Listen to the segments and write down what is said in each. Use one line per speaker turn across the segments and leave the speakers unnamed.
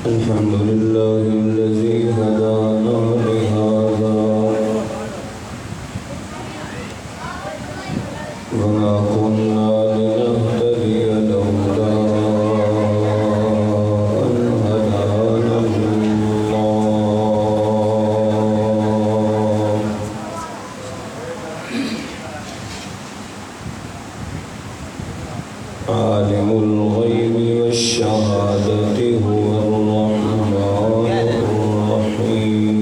الحمد لله الذي هدانا لهذا وما كنا لنهتدي لولا أن هدانا الله عالم الغيب والشهادة هو الرحمن الرحيم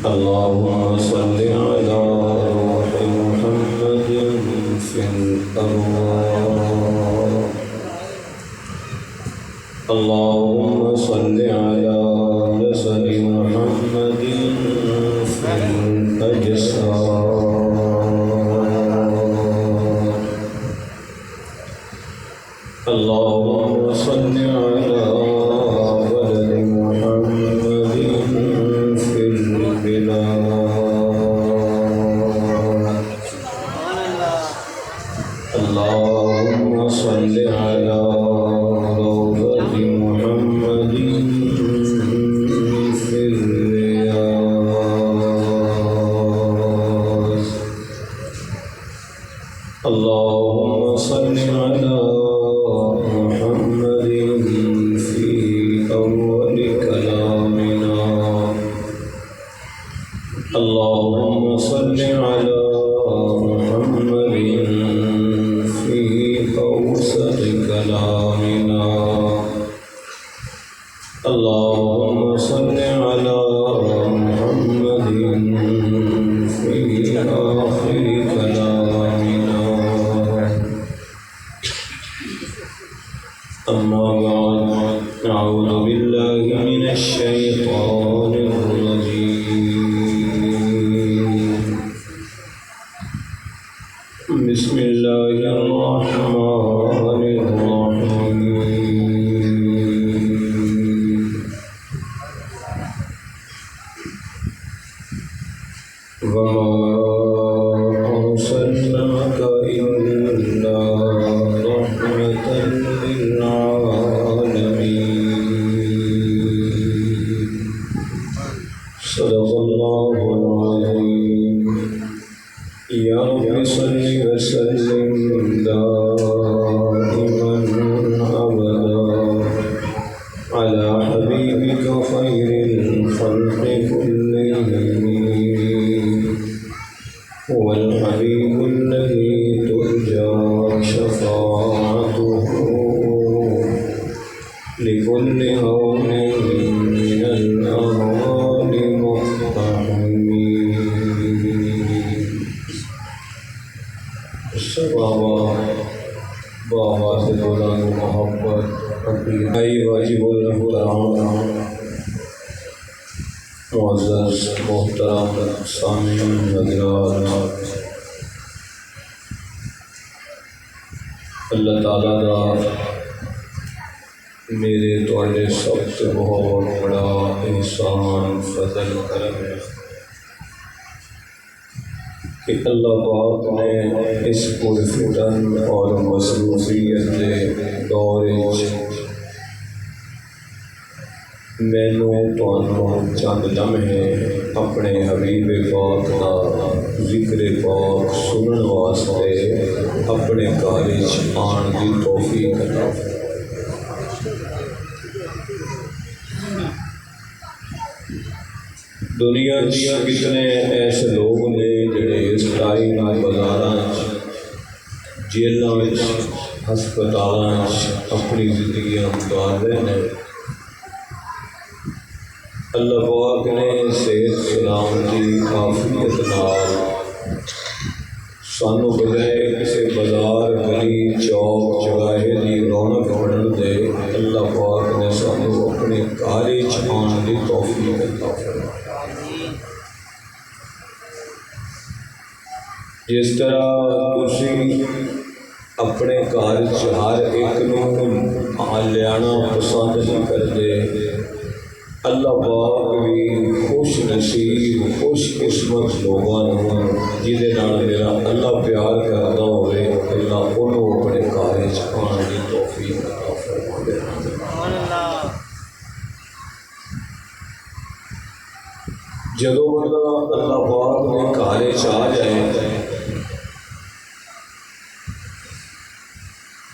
اللهم صل على روح محمد في الأرواح اللهم صل على جسد محمد في الأجساد اللهم صل على ولد محمد في البلاد اللهم صل على روضة محمد في الرياض اللهم صل على محمد في أول كلامنا اللهم صل على محمد في أوسط كلامنا اللهم صل على محمد في آخر كلامنا أما بعد أعوذ بالله من الشيطان الرجيم بسم الله الرحمن الرحيم وما أرسلناك إلا رحمة للعالمين صدق الله العظيم يا رب صل وسلم دائما أبدا على حبيبك خير الخلق كلهم هو الحبيب الذي ترجى شفاعته لكل هون من الأهوال مقتحم بابا سے بولا محبت اپنی واجب الاحترام معزز محترم سامعین حضرات اللہ تعالیٰ کا میرے تواڈے سب سے بہت بڑا احسان فضل کرم ہے کہ اللہ پاک نے اس پرفتن اور مصروفیت کے دور مینوں تانوں چند لمحے اپنے حبیب پاک کا ذکر پاک سنن واسطے اپنے کالج آن کی توفیق عطا دنیا کتنے ایسے لوگ نے جڑے اس ٹائم بازاراں جیلاں ہسپتالاں اپنی زندگیاں گزار رہے ہیں اللہ پاک نے صحت سلامتی عافیت نال سانو بجائے کسی بازار گلی چوک چوراہے دی رونق بنن دے اللہ پاک نے سانو اپنے گھر وچ آن دی توفیق عطا فرمائے جس طرح تسی اپنے گھر ہر ایک نو لیانا پسند نہیں کرتے۔ اللہ پاک بھی خوش نصیب خوش قسمت لوگوں جہدے نال میرا اللہ پیار کرتا ہوئے، اللہ انہوں اپنے گھر آنے کی توفیق عطا فرماوے۔ جدو بندہ اللہ پاک نے گھر آ جائے،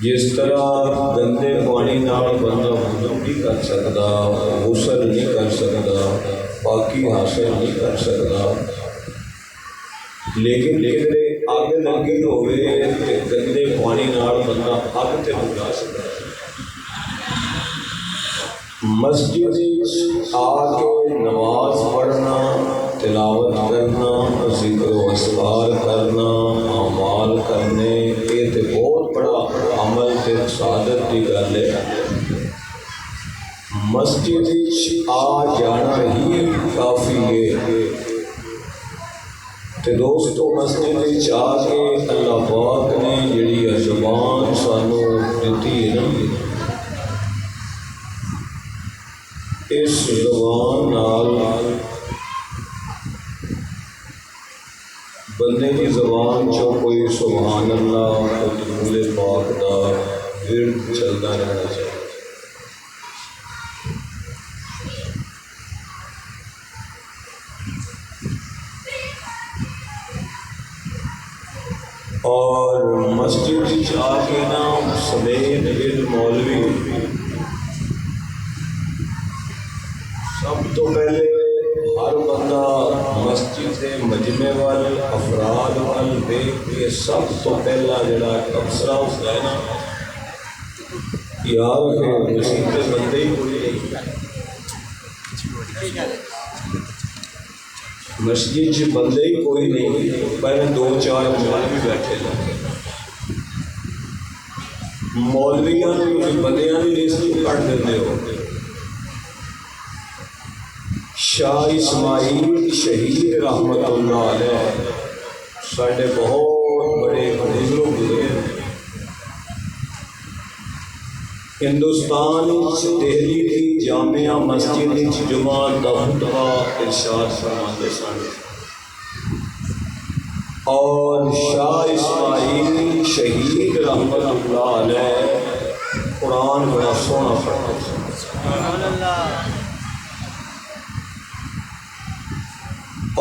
جس طرح گندے پانی نال بندہ وضو نہیں کر سکتا، غسل نہیں کر سکتا، پاکی حاصل نہیں کر سکتا، لیکن کدھر اگ لگی ہوئے تے گندے پانی نال بندہ اگ تے بجھا سکتا۔ مسجد آ کے نماز پڑھنا، تلاوت کرنا، ذکر و اذکار کرنا، اعمال کرنے، یہ تے بہت بڑا عمل تے سعادت کی گل ہے۔ مسجد آ جانا ہی کافی ہے۔ تے دوستو مسجد آ کے اللہ پاک نے جڑی زبان سانو دتی ہے نا، اس زبان نال بندے کی زبان چو کوئی سبحان اللہ کوئی درود پاک دا ورد چلتا رہنا چاہیے۔ اور مسجد جا کے نا سمیت علم مولوی سب تو پہلے ہر بندہ مسجد کے مجمع وال افراد وال دیکھ کے سب تو پہلا جڑا تبصرہ ہوتا ہے نا، یار مسجد کے بندے ہی کوئی نہیں، مسجد چ بندے ہی کوئی نہیں، پہلے دو چار مولوی بیٹھے جاتے، مولویاں بندیاں کی لسٹ کٹ دیتے ہو۔ شاہ اسماعیل شہید رحمت اللہ علیہ ساڈے بہت بڑے بزرگ گزرے، ہندوستان دہلی کی جامعہ مسجد جمعہ کا خطبہ ارشاد فرماتے سن، اور شاہ اسماعیل شہید رحمت اللہ علیہ قرآن بڑا سونا پڑھتے سن،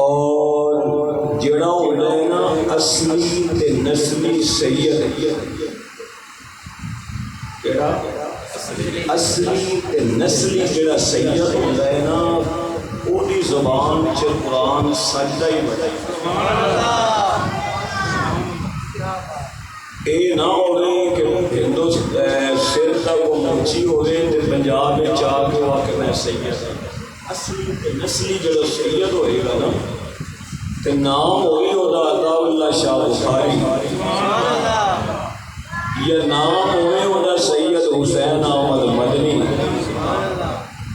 اور جڑا ہوتا ہے نا اصلی تے نسلی سید، کیڑا اصلی تے نسلی جڑا سید ہوتا ہے نا، وہ دی زبان چ قرآن سجدہ ہی بڑھائی۔ اے نہ ہوئے کہ ہندو سر تک وہ مچی ہوئے تے پنجاب میں جا کے وہ کہ میں سید ہوں۔ اصلی تے نسلی جڑا سید ہوئے گا نا، تے نام ہوئی ہوتا عطا اللہ شاہ بخاری، یا نام ہوئے ہوتا سید حسین احمد مدنی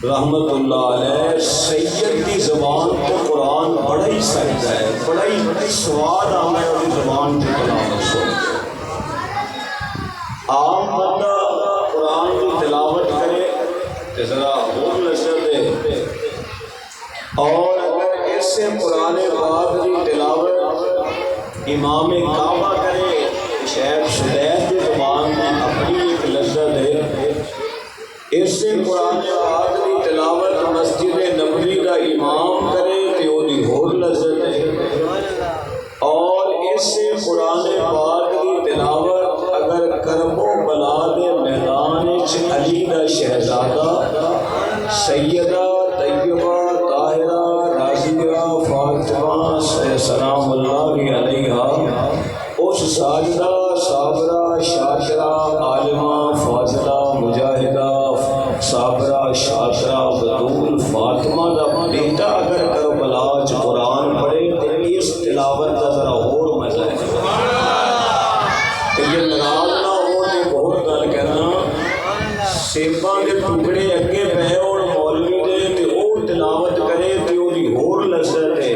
رحمت اللہ علیہ، سید کی زبان تو قرآن بڑا ہی سجدہ ہے، بڑا ہی سواد آنا ہے اس زبان کی تلاوت سن کے۔ عام بندہ قرآن کی تلاوت کرے تو ذرا بہت لذت ہے، اور اگر ایسے قرآن پاک کی تلاوت امام کعبہ کرے، شیخ شدید کی زبان میں اپنی ایک لذت ہے، ایسے قرآن پاک کی تلاوت مسجد نبوی کا امام کرے تو وہ ہور لذت ہے، اور ایسے قرآن پاک کی تلاوت اگر کرب و بلا دے میدان علی کا شہزادہ سیدہ طیبہ طاہرہ راضیہ فاطمہ سلام اللہ علیہا، اس ساجدہ صابرہ شاکرہ عالمہ فاضلہ مجاہدہ صابرہ شاکرہ بطول فاطمہ دا بیٹا اگر کربلا چ قرآن پڑھے تو اس تلاوت کا ذرا اور مزہ ہے۔ کہ یہ ناراض نہ ہو تو بہت گل کہنا، سیباں کے ٹکڑے اگے پے اور مولوی دے تے او تلاوت کرے تے او دی ہور لذت ہے۔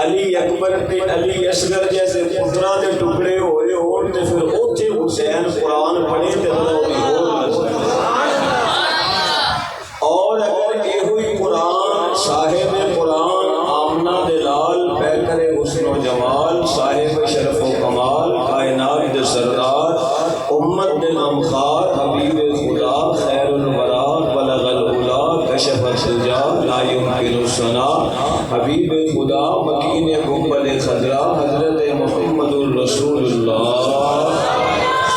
علی اکبر تے علی اصغر جیسے پتراں دے ٹکڑے ہوئے ہون تے پھر اوتھے حسین ثنا حبیب خدا مکین گنبد خضرا حضرت محمد الرسول اللہ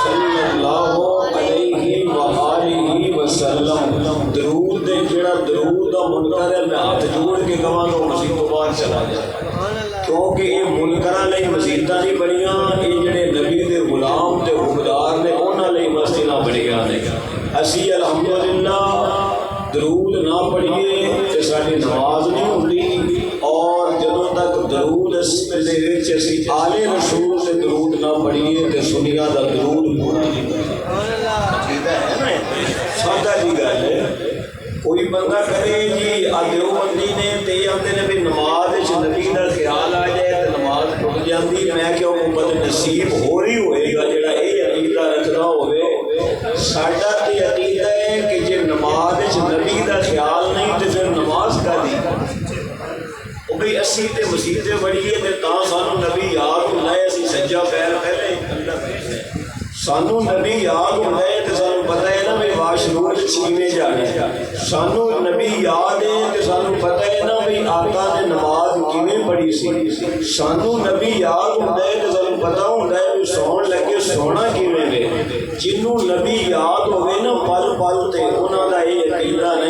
صلی اللہ علیہ وآلہ وسلم۔ درود دے جڑا درود دا منکر ہے میں ہاتھ جوڑ کے کہاں تو مسجد تو باہر چلا جائے، کیونکہ یہ منکراں لئی مسجداں نہیں بنیاں، یہ جڑے نبی دے غلام تے حکمدار نے انہاں لئی مسجداں بنیاں نے۔ اسی الحمدللہ درود نہ پڑھیے تے ساری نماز نہیں ہوندی، اور جدوں تک درود اس دے وچ اسی آل رسول تے درود نہ پڑھیے تے سنیاں دا درود پورا نہیں بندا۔ سادہ جی گل ہے، کوئی بندہ کہے جی دیوبندی نے تے آندے نے بھی نماز وچ نبی دا خیال آ جائے تے نماز ٹوٹ جاندی، میں کہ وہ بد نصیب ہو رہی ہوئے گا جڑا یہ عقیدہ رکھدا ہوئے۔ ساڈا تے عقیدہ ہے کہ جے نماز وچ نبی دا خیال نہیں تے پھر نماز کادی؟ وہ بھئی اسی تے مسیتے بڑھیے تے تاں سانوں نبی یاد ہوندا ہے، اسی سجا پیر پہلے اللہ بیٹھے، سانوں نبی یاد ہوندا ہے تے سانوں پتہ ہے نا بھی واش روم کیویں جانے، سانوں نبی یاد ہے تے سانوں پتہ ہے نا بھی آقا نے نماز کیویں پڑھی سی، سانوں نبی یاد ہوندا ہے تے سانوں پتہ ہوندا ہے بھی سون لگے سونا کیویں وے۔ جنوں نبی یاد ہوئے نا پل پل تے انہاں دا یہ عقیدہ نہیں